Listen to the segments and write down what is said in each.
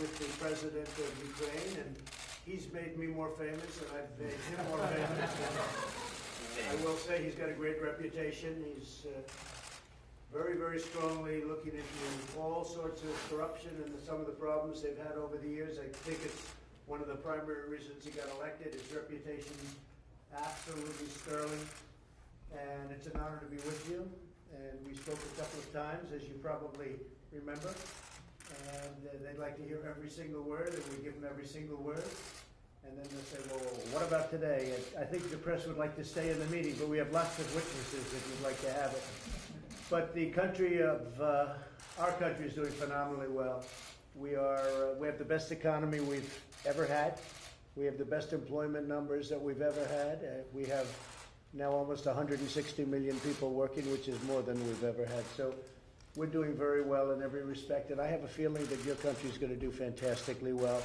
with the President of Ukraine, and he's made me more famous, and I've made him more famous. I will say he's got a great reputation. He's very, very strongly looking into all sorts of corruption and some of the problems they've had over the years. I think it's one of the primary reasons he got elected. His reputation absolutely sterling, and it's an honor to be with you. And we spoke a couple of times, as you probably remember, and they'd like to hear every single word, and we give them every single word. And then they'll say, well, what about today? I think the press would like to stay in the meeting, but we have lots of witnesses if you'd like to have it. But the country of, our country is doing phenomenally well. We have the best economy we've ever had. We have the best employment numbers that we've ever had. We have now almost 160 million people working, which is more than we've ever had. So we're doing very well in every respect. And I have a feeling that your country is going to do fantastically well.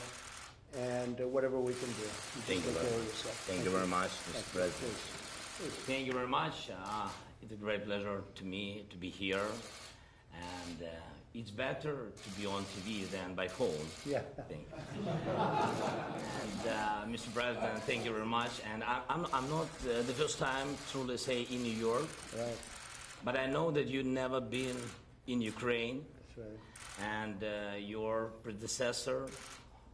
And whatever we can do. Thank you very much, Mr. President. Thank you very much. It's a great pleasure to me to be here. And it's better to be on TV than by phone. Yeah. Thank you. And Mr. President, thank you very much. And I'm not the first time, truly say, in New York. Right. But I know that you've never been in Ukraine. That's right. And your predecessor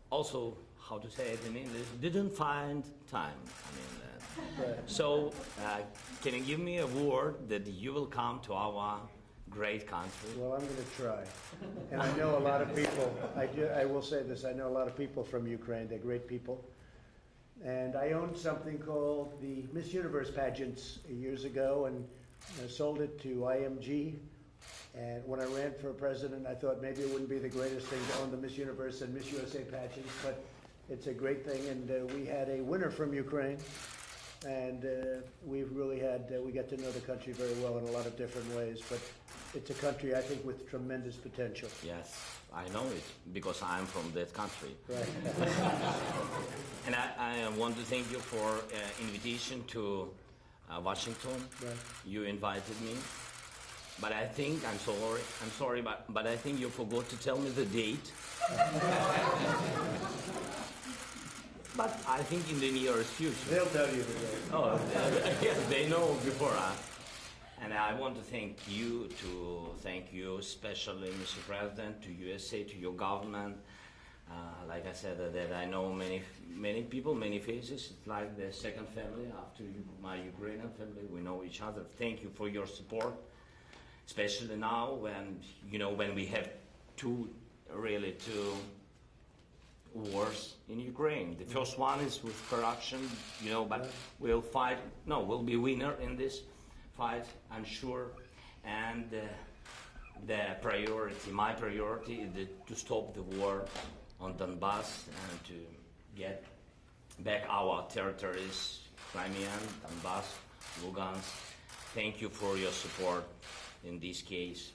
also, how to say it in English, didn't find time. Right. So, can you give me a word that you will come to our great country? Well, I'm going to try. And I know a lot of people, I will say this, I know a lot of people from Ukraine. They're great people. And I owned something called the Miss Universe pageants years ago, and I sold it to IMG. And when I ran for president, I thought maybe it wouldn't be the greatest thing to own the Miss Universe and Miss USA pageants, but it's a great thing. And we had a winner from Ukraine, and we got to know the country very well in a lot of different ways. But it's a country, I think, with tremendous potential. Yes, I know it, because I'm from that country. Right. And I want to thank you for invitation to Washington. Right. You invited me. But I think, I'm sorry, but I think you forgot to tell me the date. But I think in the nearest future. They'll tell you the date. Oh, yes, they know before us. And I want to thank you, especially, Mr. President, to USA, to your government. Like I said, that I know many people, many faces. It's like the second family after my Ukrainian family. We know each other. Thank you for your support. Especially now when we have two wars in Ukraine. The first one is with corruption, but we'll fight. No, we'll be winner in this fight, I'm sure. And my priority is to stop the war on Donbass and to get back our territories, Crimean, Donbass, Lugansk. Thank you for your support. In this case,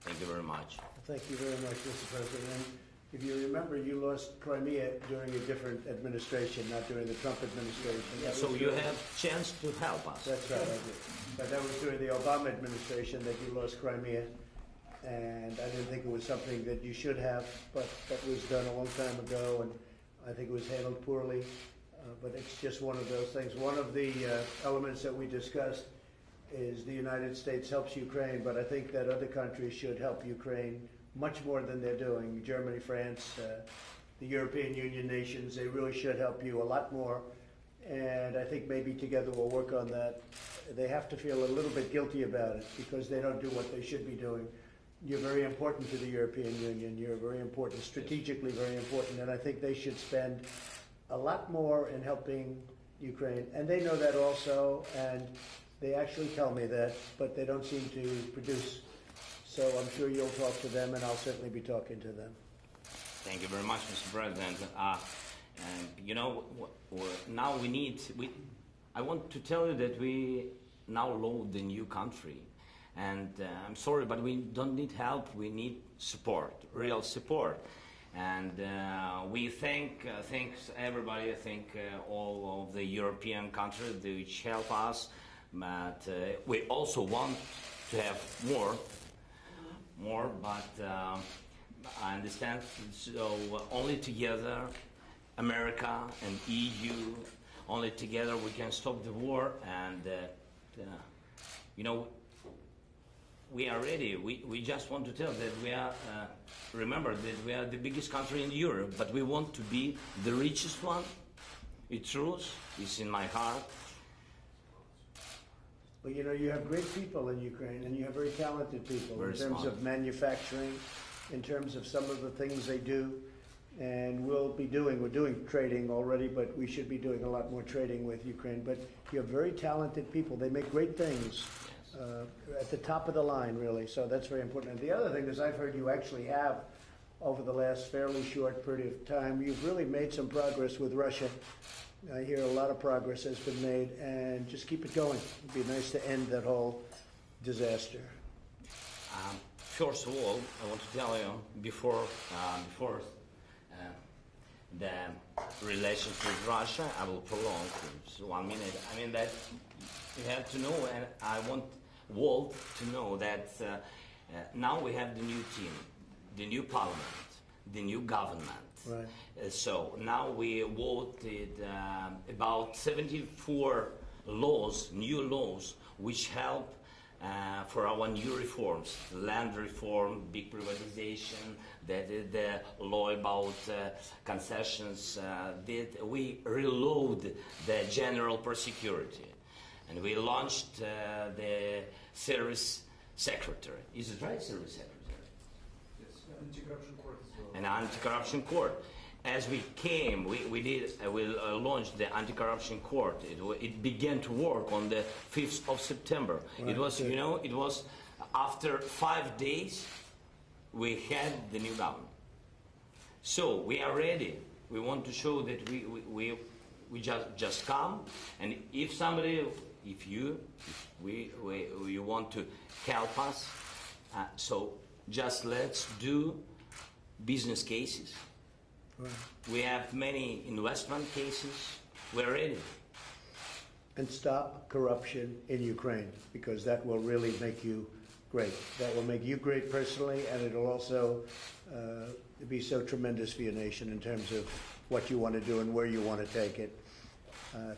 thank you very much. Thank you very much, Mr. President. And if you remember, you lost Crimea during a different administration, not during the Trump administration. Yeah, so you have chance to help us. That's right, I did. But that was during the Obama administration that you lost Crimea. And I didn't think it was something that you should have, but that was done a long time ago, and I think it was handled poorly. But it's just one of those things. One of the elements that we discussed is the United States helps Ukraine, but I think that other countries should help Ukraine much more than they're doing. Germany, France, the European Union nations, they really should help you a lot more. And I think maybe together we'll work on that. They have to feel a little bit guilty about it because they don't do what they should be doing. You're very important to the European Union. You're very important, strategically very important, and I think they should spend a lot more in helping Ukraine. And they know that also, and they actually tell me that, but they don't seem to produce. So I'm sure you'll talk to them, and I'll certainly be talking to them. Thank you very much, Mr. President. And now I want to tell you that we now load the new country. And I'm sorry, but we don't need help. We need support, real support. And we thanks everybody. I think all of the European countries which help us. But we also want to have more. But I understand. So only together, America and EU, only together we can stop the war. And you know, we are ready. We just want to tell that we are. Remember that we are the biggest country in Europe, but we want to be the richest one. It's true. It's in my heart. But you know, you have great people in Ukraine, and you have very talented people Very in terms smart. of manufacturing, in terms of some of the things they do. And we're doing trading already, but we should be doing a lot more trading with Ukraine. But you have very talented people. They make great things at the top of the line, really. So that's very important. And the other thing is I've heard you actually have, over the last fairly short period of time, you've really made some progress with Russia. I hear a lot of progress has been made, and just keep it going. It'd be nice to end that whole disaster. First of all, I want to tell you before the relations with Russia, I will prolong just 1 minute. I mean that you have to know, and I want Walt to know that now we have the new team, the new parliament, the new government. Right. So now we voted about 74 laws, new laws, which help for our new reforms, land reform, big privatization, the law about concessions. We reload the general prosecurity, and we launched the service secretary. Is it right, service secretary? Yes, anti-corruption court as well. An anti-corruption court. As we came, we launched the anti-corruption court. It began to work on the 5th of September. Right. It was, you know, it was after 5 days we had the new government. So we are ready. We want to show that we just come, and if somebody, if you want to help us, so just let's do business cases. Right. We have many investment cases. We're ready. And stop corruption in Ukraine, because that will really make you great. That will make you great personally, and it'll also be so tremendous for your nation in terms of what you want to do and where you want to take it.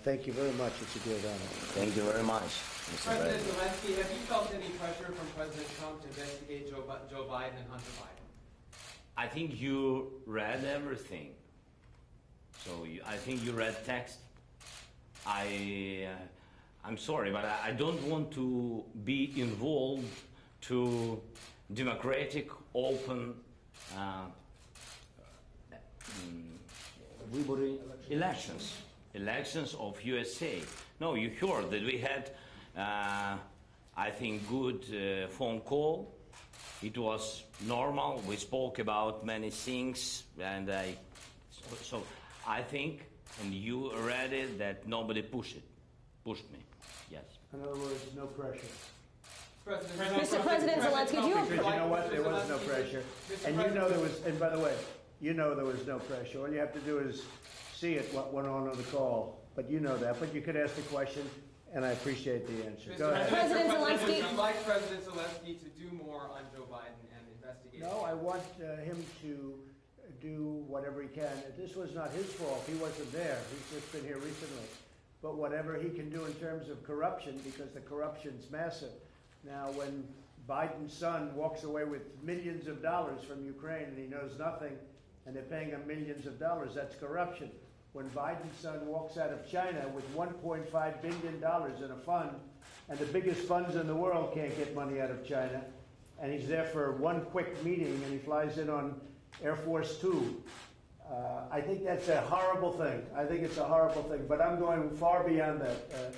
Thank you very much. It's a great honor. Thank you very much, Mr. President President. Zelensky, have you felt any pressure from President Trump to investigate Joe Biden and Hunter Biden? I think you read everything. So I think you read text. I'm sorry, but I don't want to be involved to democratic, open elections of USA. No, you heard that we had, I think, good phone call. It was normal. We spoke about many things, and so I think, and you read it, that nobody pushed me. Yes. In other words, no pressure. Mr. President Zelensky, do you Because you know what? There was no pressure. And you know there was, and by the way, you know there was no pressure. All you have to do is see it, what went on the call. But you know that. But you could ask the question, and I appreciate the answer. Go ahead. President Zelensky. Would you like President Zelensky to do more on Joe Biden and investigate? No, I want him to do whatever he can. This was not his fault. He wasn't there. He's just been here recently. But whatever he can do in terms of corruption, because the corruption's massive. Now, when Biden's son walks away with millions of dollars from Ukraine and he knows nothing, and they're paying him millions of dollars, that's corruption. When Biden's son walks out of China with $1.5 billion in a fund, and the biggest funds in the world can't get money out of China, and he's there for one quick meeting and he flies in on Air Force Two, I think that's a horrible thing. I think it's a horrible thing, but I'm going far beyond that.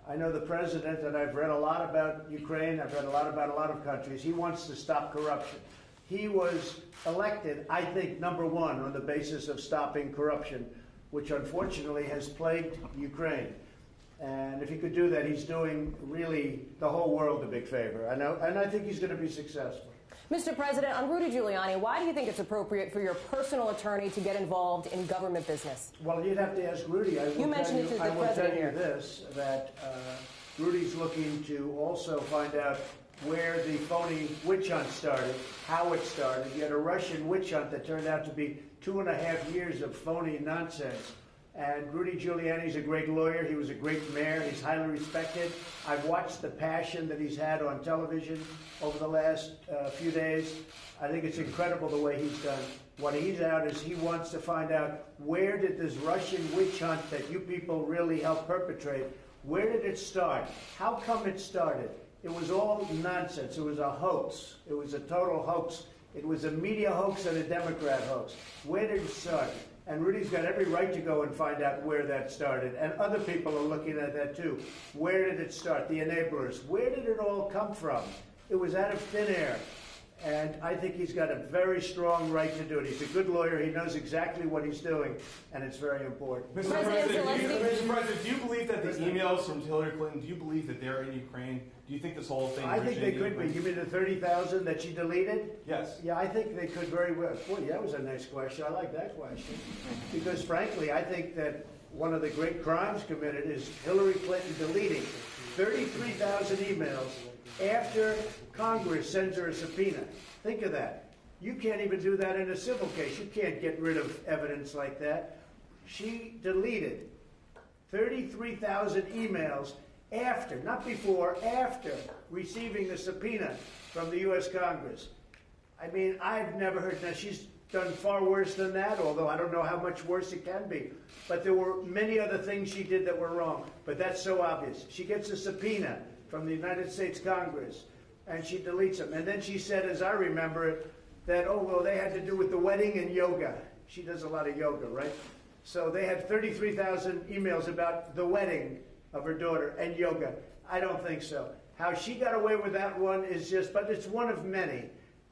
I know the president, and I've read a lot about Ukraine, I've read a lot about a lot of countries. He wants to stop corruption. He was elected, I think, #1 on the basis of stopping corruption, which unfortunately has plagued Ukraine. And if he could do that, he's doing really the whole world a big favor. I know, and I think he's going to be successful. Mr. President, on Rudy Giuliani, why do you think it's appropriate for your personal attorney to get involved in government business? Well, you'd have to ask Rudy. I will mentioned it to the tell president you here. this, that Rudy's looking to also find out where the phony witch hunt started, how it started. You had a Russian witch hunt that turned out to be 2.5 years of phony nonsense. And Rudy Giuliani's a great lawyer. He was a great mayor. He's highly respected. I've watched the passion that he's had on television over the last few days. I think it's incredible the way he's done. What he's out is he wants to find out, where did this Russian witch hunt that you people really helped perpetrate, where did it start? How come it started? It was all nonsense. It was a hoax. It was a total hoax. It was a media hoax and a Democrat hoax. Where did it start? And Rudy's got every right to go and find out where that started. And other people are looking at that too. Where did it start? The enablers. Where did it all come from? It was out of thin air. And I think he's got a very strong right to do it. He's a good lawyer. He knows exactly what he's doing, and it's very important. Mr. President, do you believe that the emails from Hillary Clinton, do you believe that they're in Ukraine? Do you think this whole thing I think they could be. You mean the 30,000 that she deleted? Yes. Yeah, I think they could very well. Boy, that was a nice question. I like that question. Because frankly, I think that one of the great crimes committed is Hillary Clinton deleting 33,000 emails after Congress sends her a subpoena. Think of that. You can't even do that in a civil case. You can't get rid of evidence like that. She deleted 33,000 emails after, not before, after receiving the subpoena from the U.S. Congress. I mean, I've never heard. Now, she's done far worse than that, although I don't know how much worse it can be. But there were many other things she did that were wrong. But that's so obvious. She gets a subpoena from the United States Congress, and she deletes them. And then she said, as I remember it, that, oh, well, they had to do with the wedding and yoga. She does a lot of yoga, right? So they had 33,000 emails about the wedding of her daughter and yoga. I don't think so. How she got away with that one is just, but it's one of many.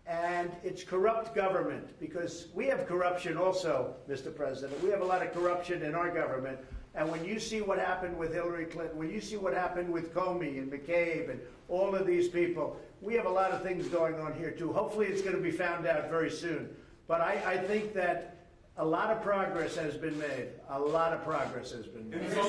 And it's corrupt government, because we have corruption also, Mr. President. We have a lot of corruption in our government. And when you see what happened with Hillary Clinton, when you see what happened with Comey and McCabe and all of these people, we have a lot of things going on here too. Hopefully it's going to be found out very soon. But I think that a lot of progress has been made. A lot of progress has been made. Will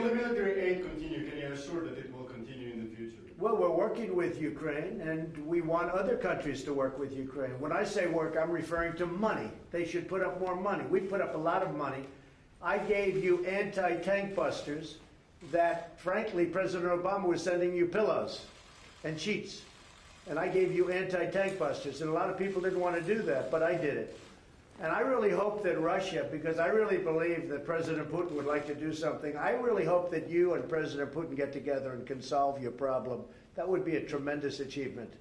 the military aid continue? Can you assure that it will continue in the future? Well, we're working with Ukraine, and we want other countries to work with Ukraine. When I say work, I'm referring to money. They should put up more money. We put up a lot of money. I gave you anti-tank busters that, frankly, President Obama was sending you pillows and sheets. And I gave you anti-tank busters. And a lot of people didn't want to do that, but I did it. And I really hope that Russia, because I really believe that President Putin would like to do something, I really hope that you and President Putin get together and can solve your problem. That would be a tremendous achievement.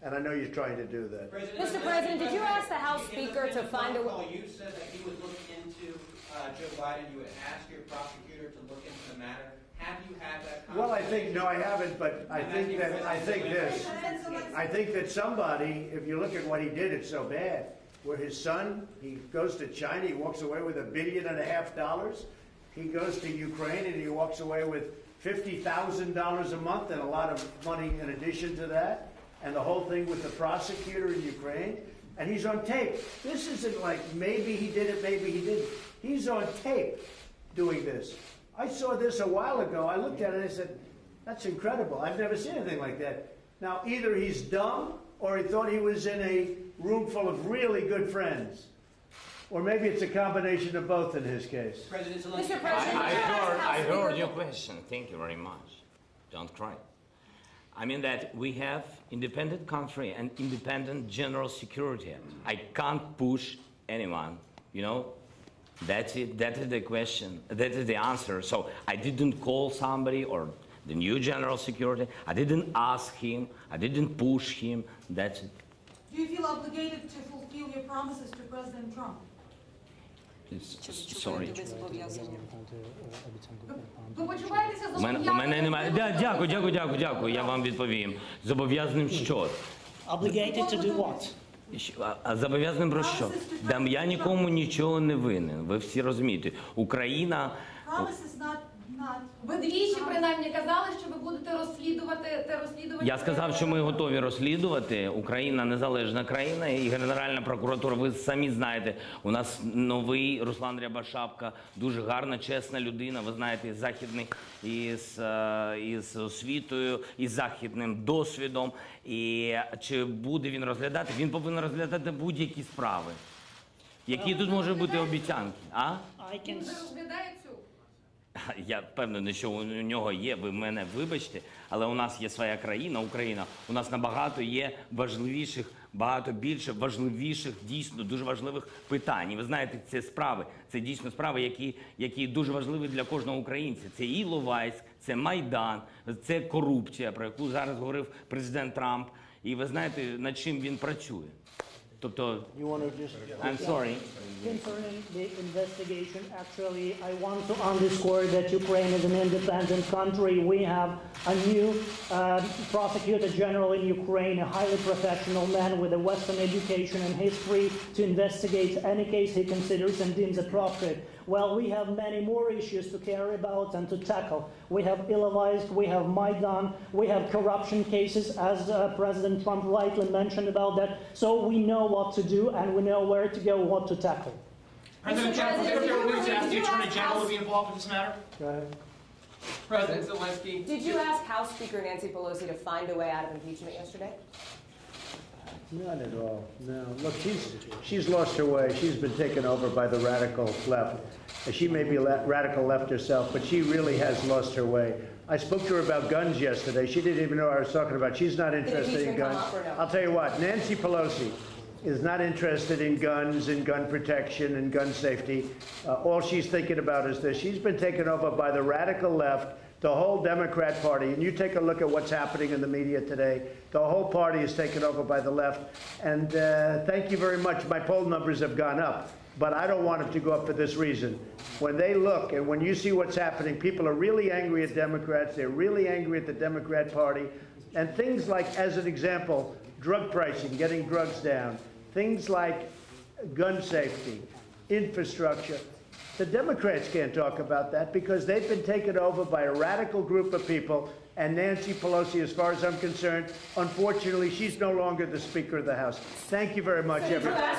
And I know you're trying to do that. Mr. President, did you ask the House Speaker to find a way? You said that you would look into Joe Biden, you would ask your prosecutor to look into the matter. Have you had that conversation? Well, I think, no, I haven't, but I think that somebody, if you look at what he did, it's so bad. Where his son, he goes to China, he walks away with $1.5 billion. He goes to Ukraine and he walks away with $50,000 a month and a lot of money in addition to that. And the whole thing with the prosecutor in Ukraine. And he's on tape. This isn't like maybe he did it, maybe he didn't. He's on tape doing this. I saw this a while ago. I looked at it and I said, that's incredible. I've never seen anything like that. Now, either he's dumb or he thought he was in a room full of really good friends. Or maybe it's a combination of both in his case. President Zelensky. Mr. President, I heard your question. Thank you very much. Don't cry. I mean that we have independent country and independent general security. I can't push anyone, you know. That's it. That is the question. That is the answer. So I didn't call somebody or the new general security. I didn't ask him. I didn't push him. That's it. Do you feel obligated to fulfill your promises to President Trump? Sorry. Ви почуваєтеся У мене немає. Дякую. Я вам відповім. Зобов'язаним що? Obligated to do what? А зобов'язаним про що? Я нікому нічого не винен. Ви всі розумієте. Україна... Promises not. Ви двічі принаймні казали, що ви будете розслідувати Я сказав, що ми готові розслідувати. Україна незалежна країна і Генеральна прокуратура. Ви самі знаєте, у нас новий Руслан Рябошапка, дуже гарна, чесна людина. Ви знаєте, із західних, із освітою, із західним досвідом. І чи буде він розглядати? Він повинен розглядати будь-які справи. Які тут можуть бути обіцянки? А? Він вже розглядає цю. Я впевнений, що у нього є, ви мене вибачте, але у нас є своя країна, Україна. У нас набагато є важливіших, багато більше важливіших, дійсно дуже важливих питань. І ви знаєте, це справи, це дійсно справи, які дуже важливі для кожного українця. Це і Іловайськ, це Майдан, це корупція, про яку зараз говорив президент Трамп. І ви знаєте, над чим він працює. Тобто, I'm sorry. Concerning the investigation, actually, I want to underscore that Ukraine is an independent country. We have a new prosecutor general in Ukraine, a highly professional man with a Western education, and he's free to investigate any case he considers and deems appropriate. Well, we have many more issues to care about and to tackle. We have Ilovaisk, we have Maidan, we have corruption cases, as President Trump rightly mentioned about that. So we know what to do and we know where to go, what to tackle. President Trump, would it be willing to ask the Attorney General to be involved in this matter? Go ahead. President Zelensky. Did you ask House Speaker Nancy Pelosi to find a way out of impeachment yesterday? Not at all, no. Look, she's lost her way. She's been taken over by the radical left. She may be radical left herself, but she really has lost her way. I spoke to her about guns yesterday. She didn't even know what I was talking about. She's not interested in guns. I'll tell you what, Nancy Pelosi is not interested in guns and gun protection and gun safety. All she's thinking about is this. She's been taken over by the radical left, the whole Democrat Party. And you take a look at what's happening in the media today. The whole party is taken over by the left. And thank you very much. My poll numbers have gone up. But I don't want them to go up for this reason. When they look and when you see what's happening, people are really angry at Democrats. They're really angry at the Democrat Party. And things like, as an example, drug pricing, getting drugs down. Things like gun safety, infrastructure. The Democrats can't talk about that because they've been taken over by a radical group of people. And Nancy Pelosi, as far as I'm concerned, unfortunately, she's no longer the Speaker of the House. Thank you very much, everybody. Mr.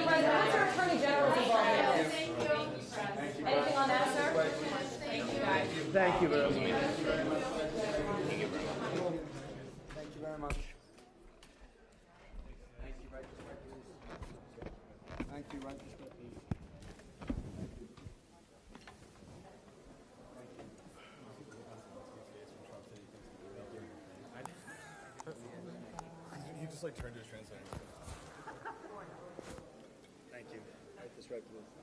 President, what's our Attorney General's involvement in this? Anything on that, sir? Thank you very much. Thank you very much. Thank you, right respectfully. He just like turned to his translator. Thank you. Right, this right, please.